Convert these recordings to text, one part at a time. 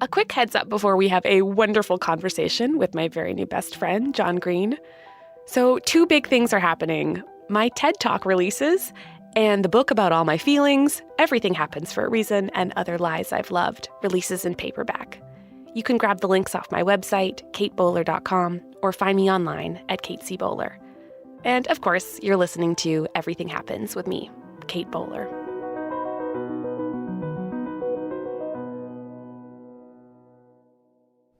A quick heads up before we have a wonderful conversation with my very new best friend, John Green. So 2 big things are happening. My TED Talk releases, and the book about all my feelings, Everything Happens for a Reason, and Other Lies I've Loved, releases in paperback. You can grab the links off my website, katebowler.com, or find me online at Kate C. Bowler. And of course, you're listening to Everything Happens with me, Kate Bowler.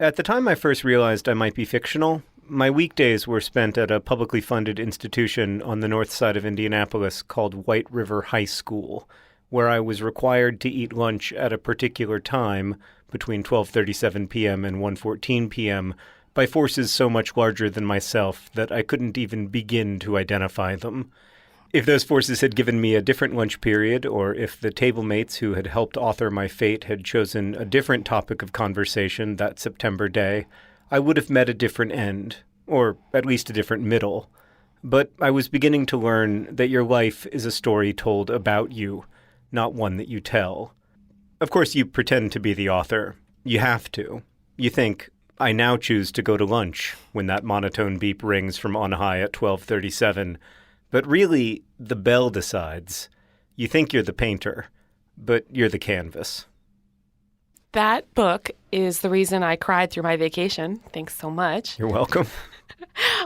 At the time I first realized I might be fictional, my weekdays were spent at a publicly funded institution on the north side of Indianapolis called White River High School, where I was required to eat lunch at a particular time between 12:37 p.m. and 1:14 p.m. by forces so much larger than myself that I couldn't even begin to identify them. If those forces had given me a different lunch period, or if the table mates who had helped author my fate had chosen a different topic of conversation that September day, I would have met a different end, or at least a different middle. But I was beginning to learn that your life is a story told about you, not one that you tell. Of course, you pretend to be the author. You have to. You think, I now choose to go to lunch when that monotone beep rings from on high at 12:37. But really, the bell decides. You think you're the painter, but you're the canvas. That book is the reason I cried through my vacation. Thanks so much. You're welcome.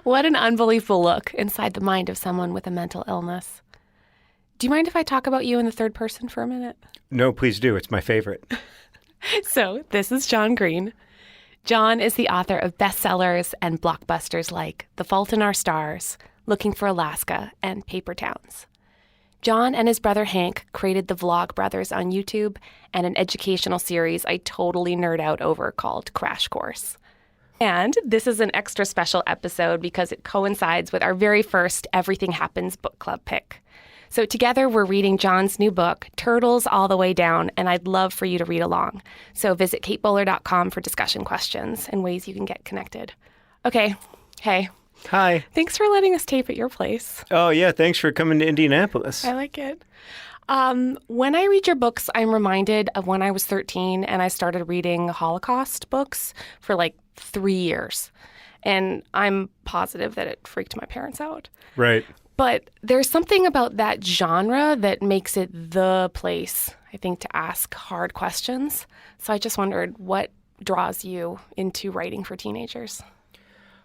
What an unbelievable look inside the mind of someone with a mental illness. Do you mind if I talk about you in the third person for a minute? No, please do. It's my favorite. So, this is John Green. John is the author of bestsellers and blockbusters like The Fault in Our Stars, Looking for Alaska, and Paper Towns. John and his brother Hank created the Vlog Brothers on YouTube and an educational series I totally nerd out over called Crash Course. And this is an extra special episode because it coincides with our very first Everything Happens book club pick. So together we're reading John's new book, Turtles All the Way Down, and I'd love for you to read along. So visit katebowler.com for discussion questions and ways you can get connected. Okay, hey. Hi. Thanks for letting us tape at your place. Oh, yeah. Thanks for coming to Indianapolis. I like it. When I read your books, I'm reminded of when I was 13 and I started reading Holocaust books for like 3 years. And I'm positive that it freaked my parents out. Right. But there's something about that genre that makes it the place, I think, to ask hard questions. So I just wondered, what draws you into writing for teenagers?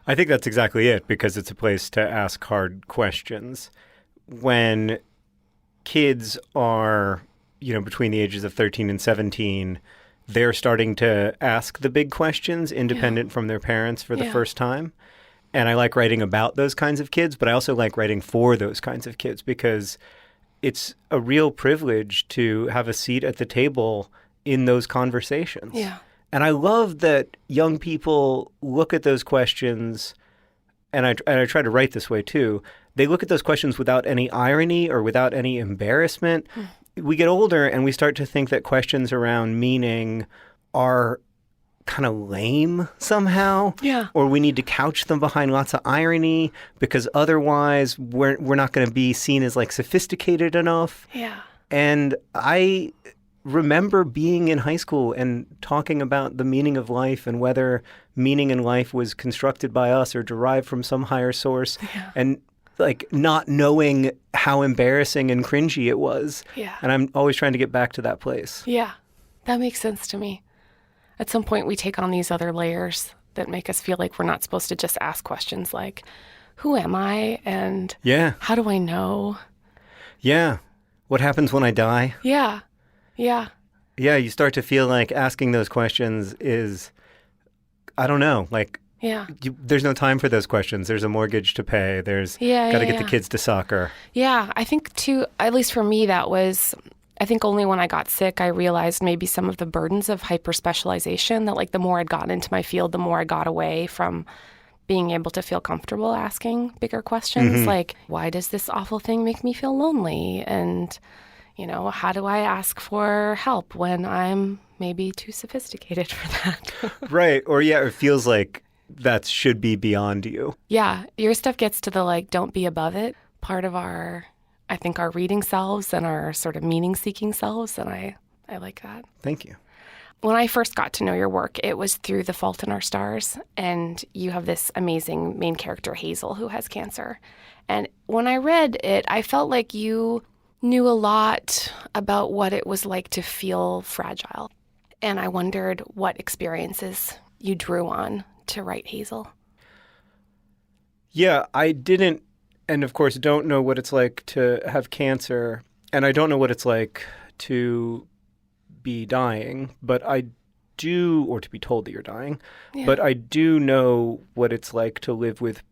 I think that's exactly it, because it's a place to ask hard questions. When kids are, between the ages of 13 and 17, they're starting to ask the big questions independent from their parents for the first time. And I like writing about those kinds of kids, but I also like writing for those kinds of kids because it's a real privilege to have a seat at the table in those conversations. Yeah. And I love that young people look at those questions, and I try to write this way too, they look at those questions without any irony or without any embarrassment. We get older and we start to think that questions around meaning are kind of lame somehow. Yeah. Or we need to couch them behind lots of irony because otherwise we're not going to be seen as like sophisticated enough. Yeah. And I remember being in high school and talking about the meaning of life and whether meaning in life was constructed by us or derived from some higher source. Yeah. And like not knowing how embarrassing and cringy it was. Yeah. And I'm always trying to get back to that place. Yeah. That makes sense to me. At some point, we take on these other layers that make us feel like we're not supposed to just ask questions like, who am I? And how do I know? Yeah. What happens when I die? Yeah. Yeah. Yeah, you start to feel like asking those questions is, I don't know, like, there's no time for those questions. There's a mortgage to pay. There's got to get the kids to soccer. Yeah, I think too, at least for me, that was, I think only when I got sick, I realized maybe some of the burdens of hyper-specialization, that like the more I'd gotten into my field, the more I got away from being able to feel comfortable asking bigger questions. Like, why does this awful thing make me feel lonely? And, how do I ask for help when I'm maybe too sophisticated for that? Right. Or it feels like that should be beyond you. Yeah. Your stuff gets to the like, don't be above it part of our reading selves and our sort of meaning-seeking selves. And I like that. Thank you. when I first got to know your work, it was through The Fault in Our Stars, and you have this amazing main character, Hazel, who has cancer. And when I read it, I felt like you knew a lot about what it was like to feel fragile. And I wondered what experiences you drew on to write Hazel. Yeah, I didn't, and of course don't know what it's like to have cancer, and I don't know what it's like to be dying, but I do, or to be told that you're dying, but I do know what it's like to live with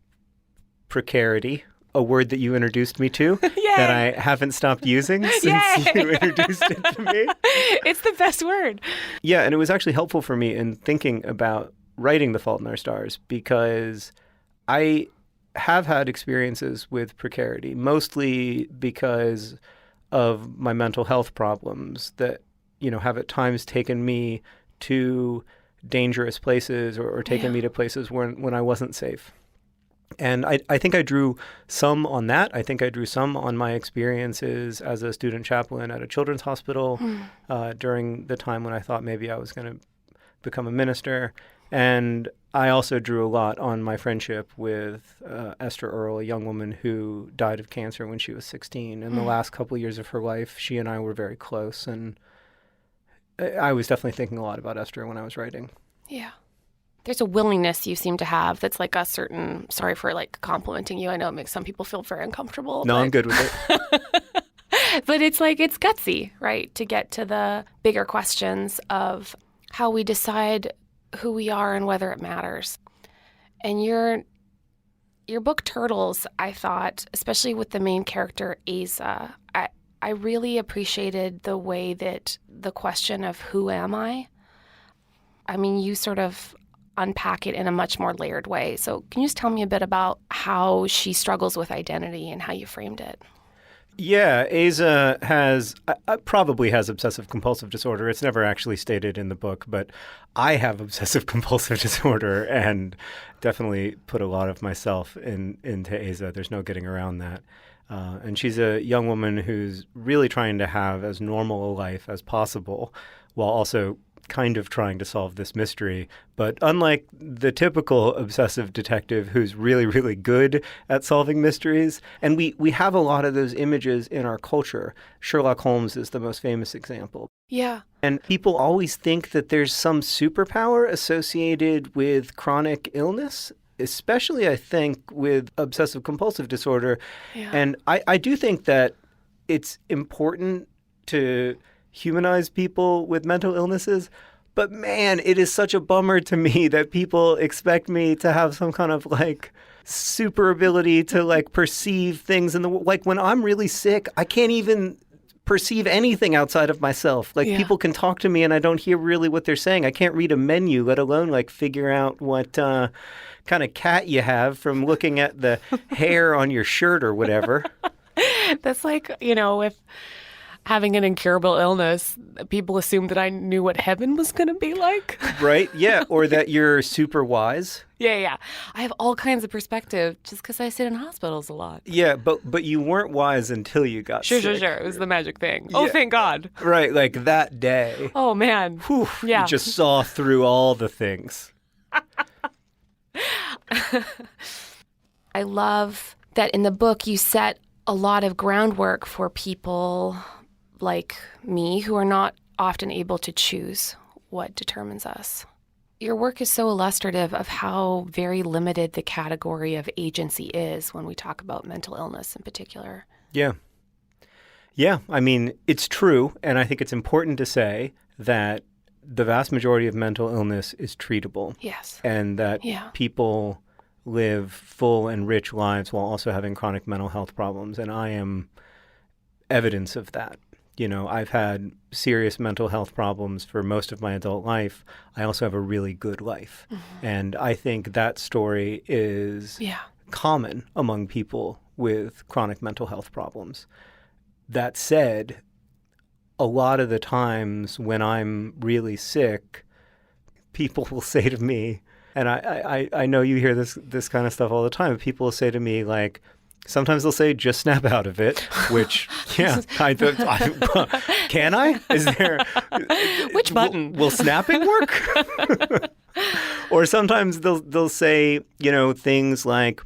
precarity, a word that you introduced me to that I haven't stopped using since you introduced it to me. It's the best word. Yeah, and it was actually helpful for me in thinking about writing The Fault in Our Stars because I have had experiences with precarity, mostly because of my mental health problems that, have at times taken me to dangerous places or taken me to places when I wasn't safe. And I think I drew some on that. I think I drew some on my experiences as a student chaplain at a children's hospital during the time when I thought maybe I was going to become a minister. And I also drew a lot on my friendship with Esther Earle, a young woman who died of cancer when she was 16. In the last couple of years of her life, she and I were very close. And I was definitely thinking a lot about Esther when I was writing. Yeah. There's a willingness you seem to have that's like a certain, sorry for like complimenting you. I know it makes some people feel very uncomfortable. No, I'm good with it. But it's like, it's gutsy, right? To get to the bigger questions of how we decide who we are and whether it matters. And your book Turtles, I thought, especially with the main character, Asa, I really appreciated the way that the question of who am I? I mean, you sort of unpack it in a much more layered way. So can you just tell me a bit about how she struggles with identity and how you framed it? Yeah, Asa probably has obsessive compulsive disorder. It's never actually stated in the book, but I have obsessive compulsive disorder and definitely put a lot of myself into Asa. There's no getting around that. And she's a young woman who's really trying to have as normal a life as possible while also kind of trying to solve this mystery. But unlike the typical obsessive detective who's really, really good at solving mysteries, and we have a lot of those images in our culture. Sherlock Holmes is the most famous example. Yeah. And people always think that there's some superpower associated with chronic illness, especially, I think, with obsessive compulsive disorder. Yeah. And I do think that it's important to humanize people with mental illnesses. But man, it is such a bummer to me that people expect me to have some kind of like super ability to like perceive things in the like when I'm really sick, I can't even perceive anything outside of myself. Like people can talk to me and I don't hear really what they're saying. I can't read a menu, let alone like figure out what kind of cat you have from looking at the hair on your shirt or whatever. That's like, if having an incurable illness, people assume that I knew what heaven was going to be like. Right? Yeah. Or that you're super wise. Yeah. I have all kinds of perspective just because I sit in hospitals a lot. Yeah, but you weren't wise until you got sick. Sure. It was the magic thing. Yeah. Oh, thank God. Right. Like that day. Oh, man. Whew, yeah. You just saw through all the things. I love that in the book you set a lot of groundwork for people like me who are not often able to choose what determines us. Your work is so illustrative of how very limited the category of agency is when we talk about mental illness in particular. Yeah. I mean, it's true, and I think it's important to say that the vast majority of mental illness is treatable. Yes. And that people live full and rich lives while also having chronic mental health problems, and I am evidence of that. I've had serious mental health problems for most of my adult life. I also have a really good life. Mm-hmm. And I think that story is common among people with chronic mental health problems. That said, a lot of the times when I'm really sick, people will say to me, and I know you hear this kind of stuff all the time, people will say to me like, Sometimes they'll say, just snap out of it, which, yeah, can I? Is there... Which button? Will snapping work? Or sometimes they'll say, things like,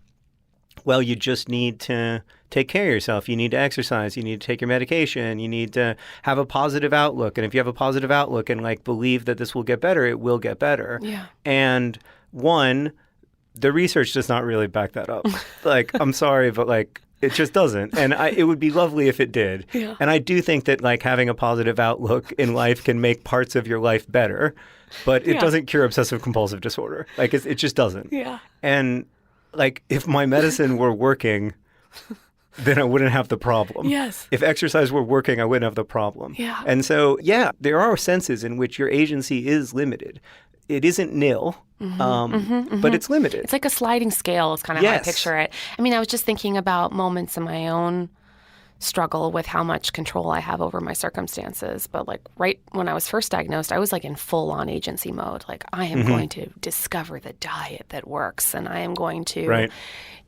well, you just need to take care of yourself. You need to exercise. You need to take your medication. You need to have a positive outlook. And if you have a positive outlook and believe that this will get better, it will get better. Yeah. And the research does not really back that up. I'm sorry, but it just doesn't. And it would be lovely if it did. Yeah. And I do think that having a positive outlook in life can make parts of your life better, but it doesn't cure obsessive compulsive disorder. It just doesn't. Yeah. And if my medicine were working, then I wouldn't have the problem. Yes. If exercise were working, I wouldn't have the problem. Yeah. And so, there are senses in which your agency is limited. It isn't nil, but it's limited. It's like a sliding scale is kind of how I picture it. I mean, I was just thinking about moments in my own struggle with how much control I have over my circumstances. But right when I was first diagnosed, I was in full-on agency mode. I am going to discover the diet that works, and I am going to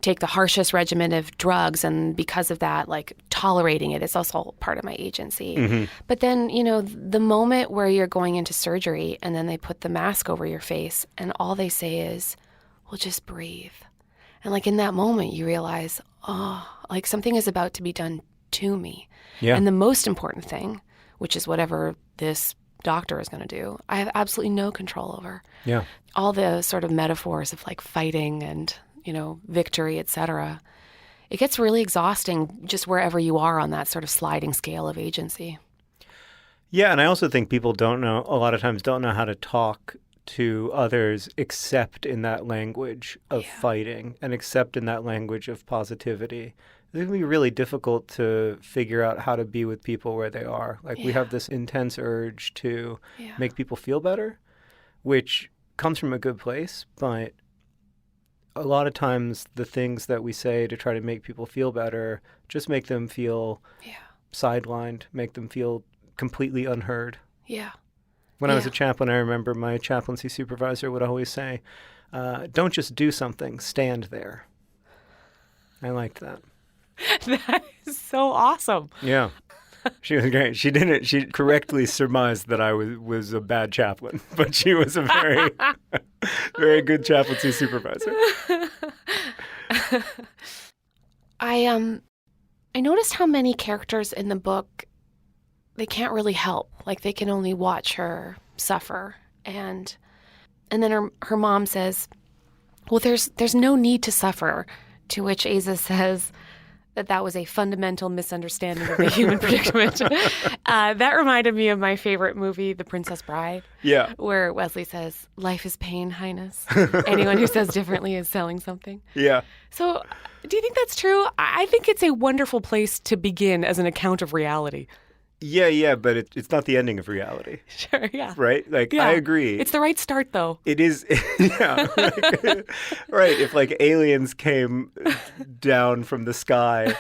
take the harshest regimen of drugs, and because of that, tolerating it is also part of my agency. But then, the moment where you're going into surgery and then they put the mask over your face and all they say is, well, just breathe. And in that moment, you realize, something is about to be done to me. Yeah. And the most important thing, which is whatever this doctor is going to do, I have absolutely no control over. Yeah. All the sort of metaphors of fighting and victory, etc. It gets really exhausting just wherever you are on that sort of sliding scale of agency. Yeah, and I also think people a lot of times don't know how to talk to others except in that language of fighting and except in that language of positivity. It can be really difficult to figure out how to be with people where they are. We have this intense urge to make people feel better, which comes from a good place, but a lot of times the things that we say to try to make people feel better just make them feel sidelined, make them feel completely unheard. Yeah. When I was a chaplain, I remember my chaplaincy supervisor would always say, don't just do something, stand there. I liked that. That is so awesome. Yeah. She was great. She correctly surmised that I was a bad chaplain, but she was a very, very good chaplaincy supervisor. I noticed how many characters in the book, they can't really help. They can only watch her suffer. And then her mom says, well, there's no need to suffer, to which Asa says, that was a fundamental misunderstanding of the human predicament. That reminded me of my favorite movie, The Princess Bride. Yeah. Where Wesley says, life is pain, Highness. Anyone who says differently is selling something. Yeah. So do you think that's true? I think it's a wonderful place to begin as an account of reality. Yeah, but it's not the ending of reality. Sure, yeah. Right? I agree. It's the right start, though. It is, yeah. Right. If aliens came down from the sky,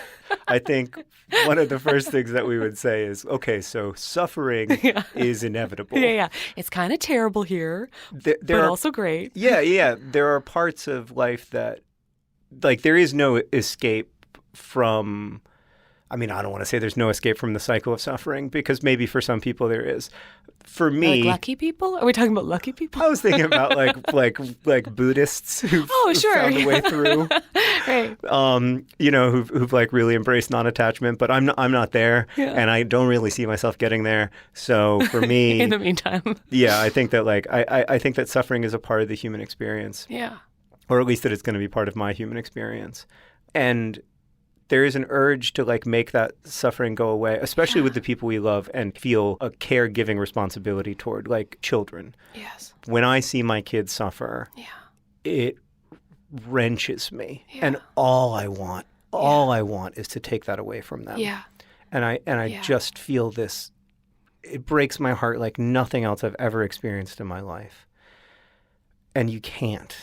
I think one of the first things that we would say is, okay, so suffering is inevitable. Yeah. It's kind of terrible here, but also great. Yeah. There are parts of life that, there is no escape from... I mean, I don't want to say there's no escape from the cycle of suffering, because maybe for some people there is. For me, lucky people? Are we talking about lucky people? I was thinking about like Buddhists who've found a way through, right? Who've really embraced non-attachment. But I'm not there, and I don't really see myself getting there. So for me, in the meantime, I think that I think that suffering is a part of the human experience. Yeah, or at least that it's going to be part of my human experience, and there is an urge to make that suffering go away, especially with the people we love, and feel a caregiving responsibility toward children. Yes. When I see my kids suffer, it wrenches me. Yeah. And all I want is to take that away from them. Yeah. And I just feel this, it breaks my heart like nothing else I've ever experienced in my life. And you can't.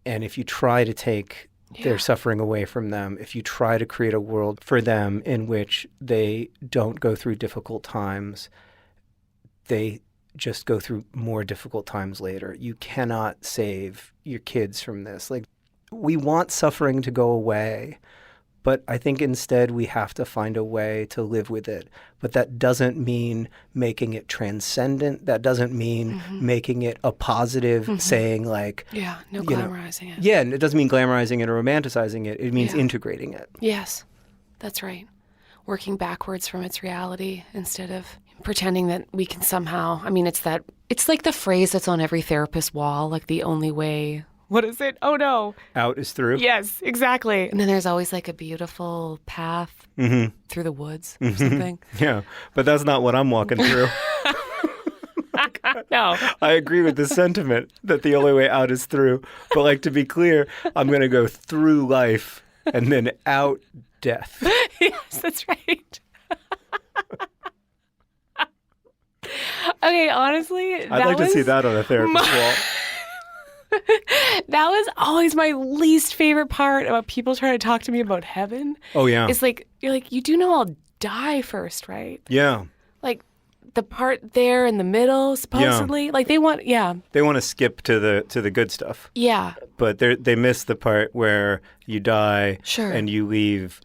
And if you try to take their suffering away from them, if you try to create a world for them in which they don't go through difficult times, they just go through more difficult times later. You cannot save your kids from this. We want suffering to go away, But I think instead we have to find a way to live with it. But that doesn't mean making it transcendent. That doesn't mean making it a positive, saying like... Yeah, no glamorizing it. Yeah, and it doesn't mean glamorizing it or romanticizing it. It means integrating it. Yes, that's right. Working backwards from its reality instead of pretending that we can somehow... I mean, it's like the phrase that's on every therapist's wall, like the only way... What is it? Oh, no. Out is through. Yes, exactly. And then there's always like a beautiful path through the woods or something. Yeah, but that's not what I'm walking through. No. I agree with the sentiment that the only way out is through. But like, to be clear, I'm going to go through life and then out death. Yes, that's right. Okay, honestly, I'd like to see that on a therapist wall. That was always my least favorite part about people trying to talk to me about heaven. Oh, yeah. It's like, you're like, you do know I'll die first, right? Yeah. Like the part there in the middle, supposedly. Like they want to skip to the good stuff. Yeah. But they miss the part where you die and you leave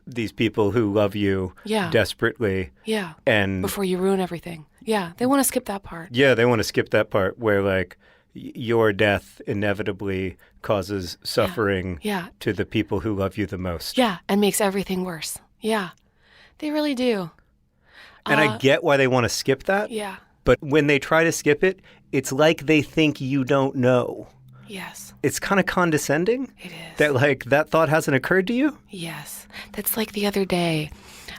these people who love you desperately. Yeah. And before you ruin everything. Yeah. They want to skip that part. Yeah, they want to skip that part where like your death inevitably causes suffering to the people who love you the most. Yeah, and makes everything worse. Yeah, they really do. And I get why they want to skip that. Yeah. But when they try to skip it, it's like they think you don't know. Yes. It's kind of condescending. It is. That like that thought hasn't occurred to you? Yes. That's like the other day,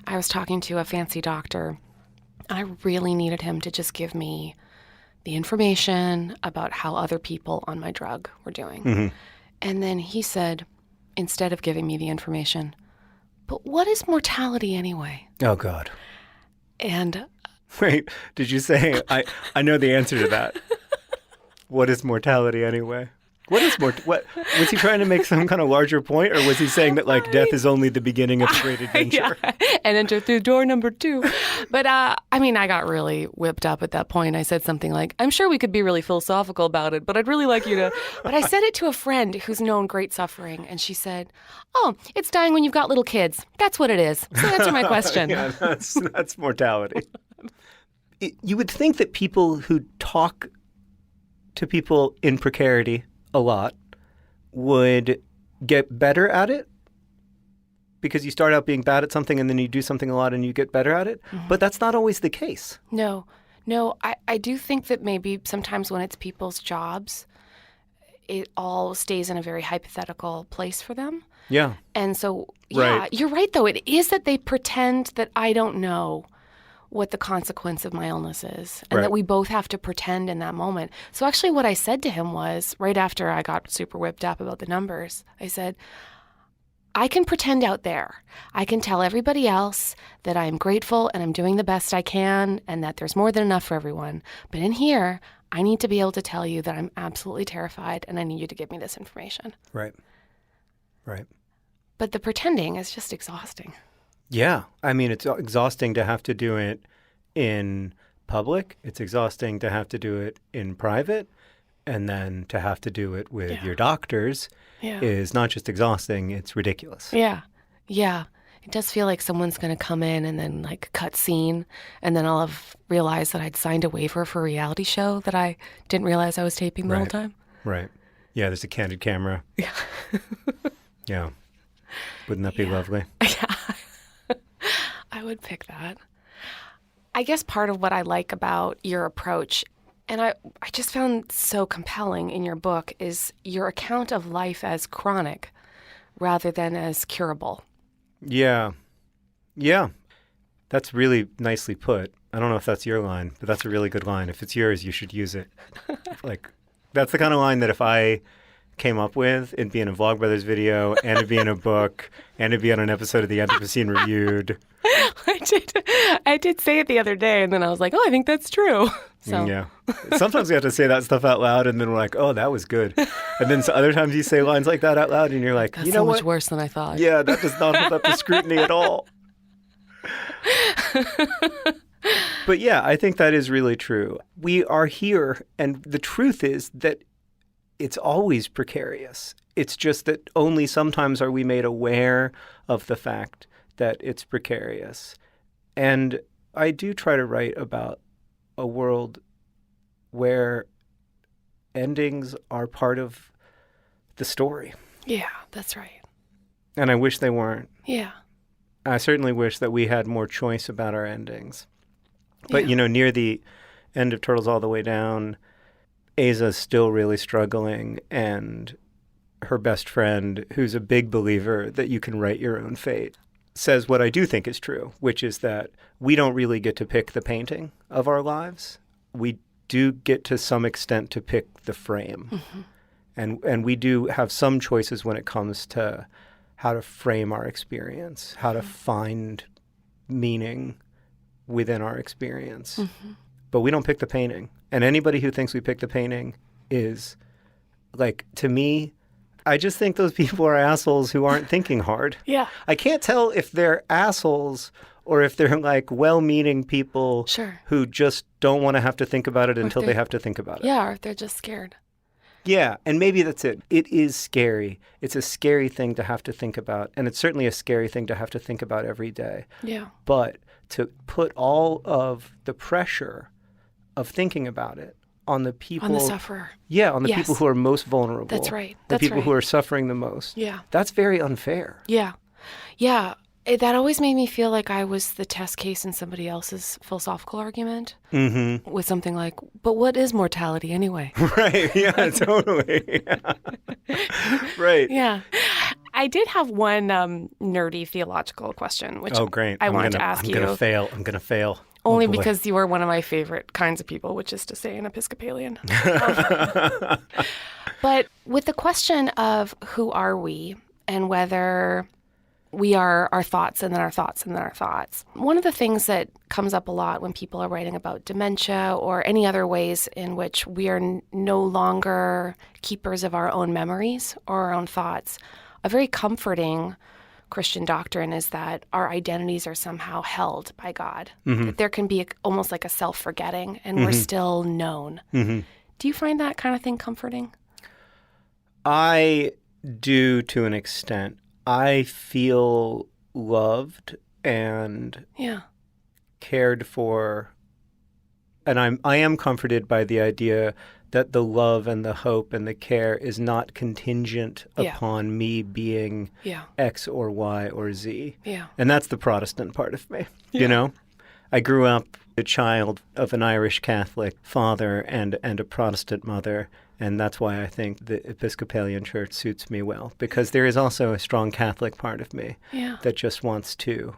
I was talking to a fancy doctor. I really needed him to just give me the information about how other people on my drug were doing. And then he said, instead of giving me the information, but what is mortality anyway? Oh, God. And wait, did you say, I know the answer to that. What is mortality anyway? What was he trying to make some kind of larger point, or was he saying that like death is only the beginning of a great adventure? And enter through door number 2. But I mean, I got really whipped up at that point. I said something like, I'm sure we could be really philosophical about it, but I'd really like you to. But I said it to a friend who's known great suffering, and she said, "Oh, it's dying when you've got little kids. That's what it is." So answer my question. Yeah, that's mortality. You would think that people who talk to people in precarity a lot would get better at it, because you start out being bad at something and then you do something a lot and you get better at it. But that's not always the case. No, I do think that maybe sometimes when it's people's jobs, it all stays in a very hypothetical place for them. Yeah. And so, you're right, though. It is that they pretend that I don't know what the consequence of my illness is, and that we both have to pretend in that moment. So actually what I said to him was, right after I got super whipped up about the numbers, I said, I can pretend out there. I can tell everybody else that I'm grateful and I'm doing the best I can and that there's more than enough for everyone. But in here, I need to be able to tell you that I'm absolutely terrified and I need you to give me this information. Right. But the pretending is just exhausting. Yeah. I mean, it's exhausting to have to do it in public. It's exhausting to have to do it in private. And then to have to do it with your doctors is not just exhausting, it's ridiculous. Yeah. It does feel like someone's going to come in and then like cut scene. And then I'll have realized that I'd signed a waiver for a reality show that I didn't realize I was taping the whole time. Right. Yeah, there's a candid camera. Yeah. Yeah. Wouldn't that be lovely? Yeah. I would pick that. I guess part of what I like about your approach, and I just found so compelling in your book, is your account of life as chronic rather than as curable. Yeah. That's really nicely put. I don't know if that's your line, but that's a really good line. If it's yours, you should use it. Like, that's the kind of line that if I came up with, it'd be in a Vlogbrothers video, and it'd be in a book, and it'd be on an episode of The Anthropocene Reviewed. I did say it the other day, and then I was like, oh, I think that's true. So. Yeah. Sometimes we have to say that stuff out loud, and then we're like, oh, that was good. And then other times you say lines like that out loud, and you're like, that's you know so much worse than I thought. Yeah, that does not hold up to scrutiny at all. But yeah, I think that is really true. We are here, and the truth is that it's always precarious. It's just that only sometimes are we made aware of the fact that it's precarious. And I do try to write about a world where endings are part of the story. Yeah, that's right. And I wish they weren't. Yeah. I certainly wish that we had more choice about our endings. But, Yeah. near the end of Turtles All the Way Down, Aza's still really struggling, and her best friend, who's a big believer that you can write your own fate, says what I do think is true, which is that we don't really get to pick the painting of our lives. We do get to some extent to pick the frame. Mm-hmm. And we do have some choices when it comes to how to frame our experience, how to find meaning within our experience. Mm-hmm. But we don't pick the painting. And anybody who thinks we pick the painting is, like, to me, I just think those people are assholes who aren't thinking hard. Yeah. I can't tell if they're assholes or if they're like well-meaning people Sure. who just don't want to have to think about it until they're- they have to think about it. Yeah, or if they're just scared. Yeah, and maybe that's it. It is scary. It's a scary thing to have to think about, and it's certainly a scary thing to have to think about every day. Yeah. But to put all of the pressure of thinking about it on the people... On the sufferer. Yeah, on the Yes. people who are most vulnerable. That's right. The That's people who right. are suffering the most. Yeah. That's very unfair. Yeah. Yeah. That always made me feel like I was the test case in somebody else's philosophical argument Mm-hmm. with something like, but what is mortality anyway? Right, yeah, totally. Right. Yeah. I did have one nerdy theological question, which Oh, great. I wanted to ask I'm you. going to fail. I'm going to fail. Only Oh, boy. because you are one of my favorite kinds of people, which is to say an Episcopalian. But with the question of who are we and whether we are our thoughts and then our thoughts and then our thoughts. One of the things that comes up a lot when people are writing about dementia or any other ways in which we are no longer keepers of our own memories or our own thoughts, a very comforting Christian doctrine is that our identities are somehow held by God, that there can be almost like a self-forgetting and we're still known. Mm-hmm. Do you find that kind of thing comforting? I do, to an extent. I feel loved and Yeah. cared for, and I am comforted by the idea that the love and the hope and the care is not contingent Yeah. upon me being Yeah. X or Y or Z. Yeah. And that's the Protestant part of me, Yeah. you know? I grew up a child of an Irish Catholic father and a Protestant mother, and that's why I think the Episcopalian Church suits me well, because there is also a strong Catholic part of me Yeah. that just wants to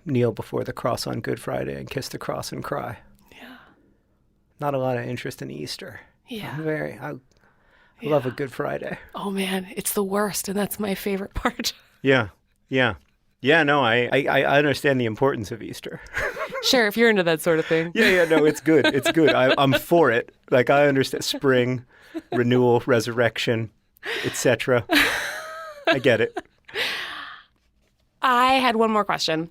kneel before the cross on Good Friday and kiss the cross and cry. Yeah. Not a lot of interest in Easter. Yeah. I love a Good Friday. Oh man, it's the worst, and that's my favorite part. Yeah, yeah. Yeah, no, I understand the importance of Easter. Sure, if you're into that sort of thing. Yeah, no, it's good. It's good. I'm for it. Like, I understand spring, renewal, resurrection, etc. I get it. I had one more question.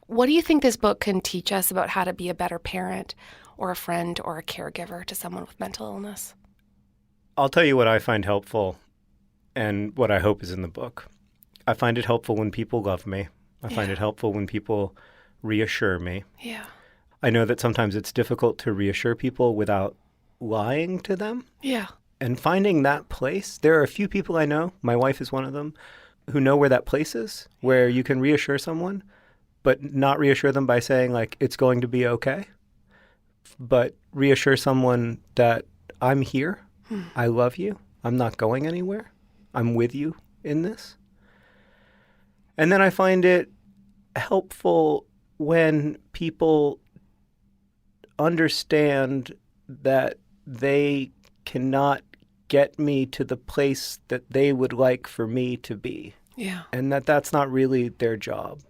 What do you think this book can teach us about how to be a better parent or a friend or a caregiver to someone with mental illness? I'll tell you what I find helpful and what I hope is in the book. I find it helpful when people love me. I find it helpful when people reassure me. Yeah. I know that sometimes it's difficult to reassure people without lying to them. Yeah. And finding that place, there are a few people I know, my wife is one of them, who know where that place is, where you can reassure someone, but not reassure them by saying, like, it's going to be okay, but reassure someone that I'm here, I love you, I'm not going anywhere, I'm with you in this. And then I find it helpful when people understand that they cannot get me to the place that they would like for me to be, Yeah. and that that's not really their job.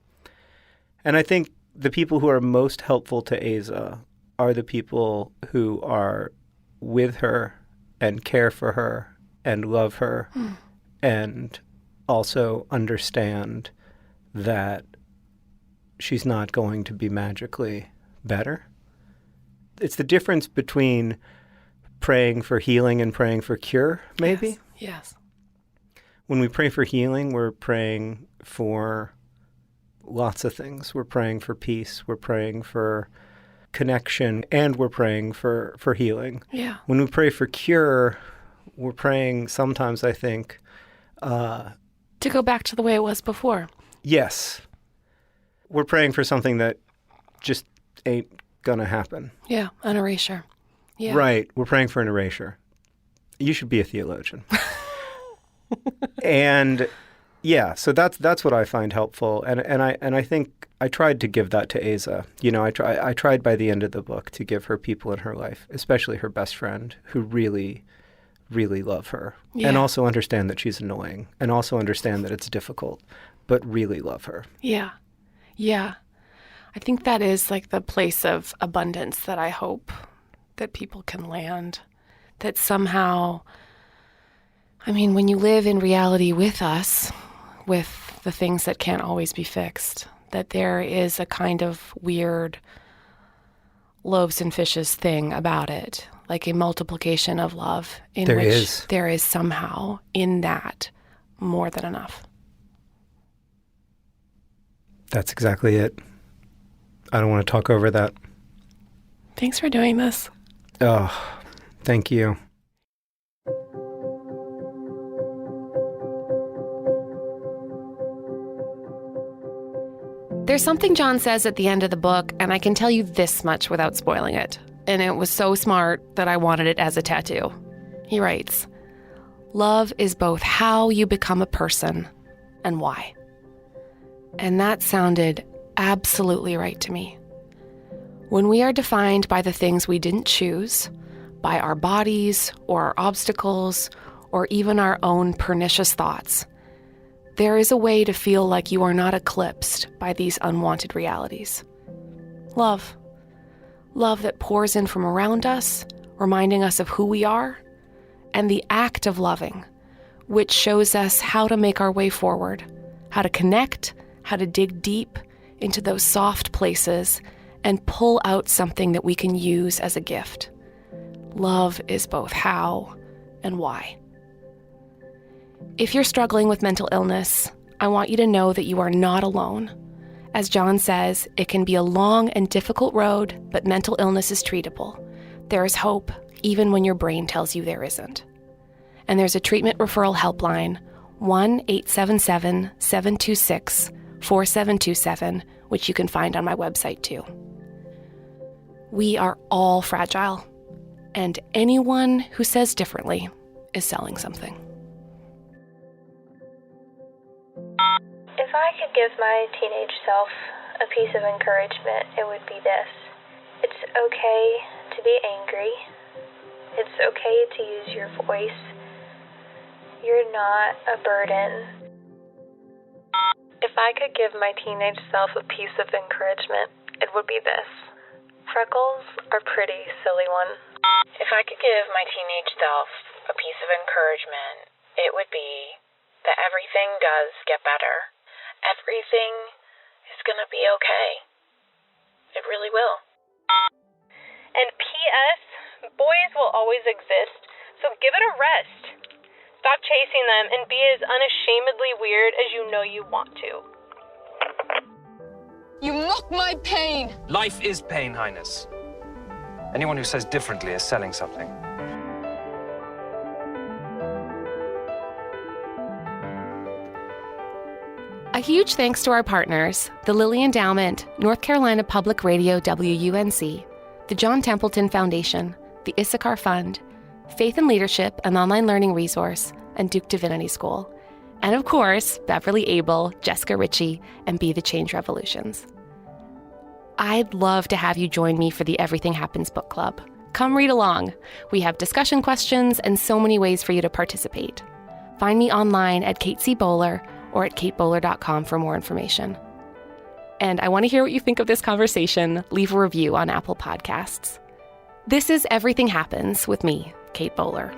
And I think the people who are most helpful to Aza are the people who are with her and care for her and love her and also understand that she's not going to be magically better. It's the difference between praying for healing and praying for cure, maybe. Yes. When we pray for healing, we're praying for lots of things. We're praying for peace. We're praying for connection, and we're praying for healing. Yeah. When we pray for cure, we're praying sometimes, I think, to go back to the way it was before. Yes. We're praying for something that just ain't gonna happen. Yeah, an erasure. Yeah. Right. We're praying for an erasure. You should be a theologian. And yeah, so that's what I find helpful. And I think I tried to give that to Asa. You know, I tried by the end of the book to give her people in her life, especially her best friend, who really, really love her. Yeah. And also understand that she's annoying, and also understand that it's difficult, but really love her. Yeah. Yeah. I think that is like the place of abundance that I hope that people can land. That somehow, I mean, when you live in reality with us, with the things that can't always be fixed, that there is a kind of weird loaves and fishes thing about it, like a multiplication of love in which there is somehow in that more than enough. That's exactly it. I don't want to talk over that. Thanks for doing this. Oh, thank you. There's something John says at the end of the book, and I can tell you this much without spoiling it. And it was so smart that I wanted it as a tattoo. He writes, "Love is both how you become a person and why." And that sounded absolutely right to me. When we are defined by the things we didn't choose, by our bodies or our obstacles or even our own pernicious thoughts, there is a way to feel like you are not eclipsed by these unwanted realities. Love. Love that pours in from around us, reminding us of who we are, and the act of loving, which shows us how to make our way forward, how to connect, how to dig deep into those soft places and pull out something that we can use as a gift. Love is both how and why. If you're struggling with mental illness, I want you to know that you are not alone. As John says, it can be a long and difficult road, but mental illness is treatable. There is hope, even when your brain tells you there isn't. And there's a treatment referral helpline, 1-877-726-4727, which you can find on my website too. We are all fragile, and anyone who says differently is selling something. If I could give my teenage self a piece of encouragement, it would be this. It's okay to be angry. It's okay to use your voice. You're not a burden. If I could give my teenage self a piece of encouragement, it would be this. Freckles are pretty, silly one. If I could give my teenage self a piece of encouragement, it would be that everything does get better. Everything is going to be okay. It really will. And P.S., boys will always exist, so give it a rest. Stop chasing them and be as unashamedly weird as you know you want to. You mock my pain! Life is pain, Highness. Anyone who says differently is selling something. A huge thanks to our partners, the Lilly Endowment, North Carolina Public Radio WUNC, the John Templeton Foundation, the Issachar Fund, Faith and Leadership, an online learning resource, and Duke Divinity School. And of course, Beverly Abel, Jessica Ritchie, and Be the Change Revolutions. I'd love to have you join me for the Everything Happens Book Club. Come read along. We have discussion questions and so many ways for you to participate. Find me online at Kate C. Bowler or at katebowler.com for more information. And I want to hear what you think of this conversation. Leave a review on Apple Podcasts. This is Everything Happens with me, Kate Bowler.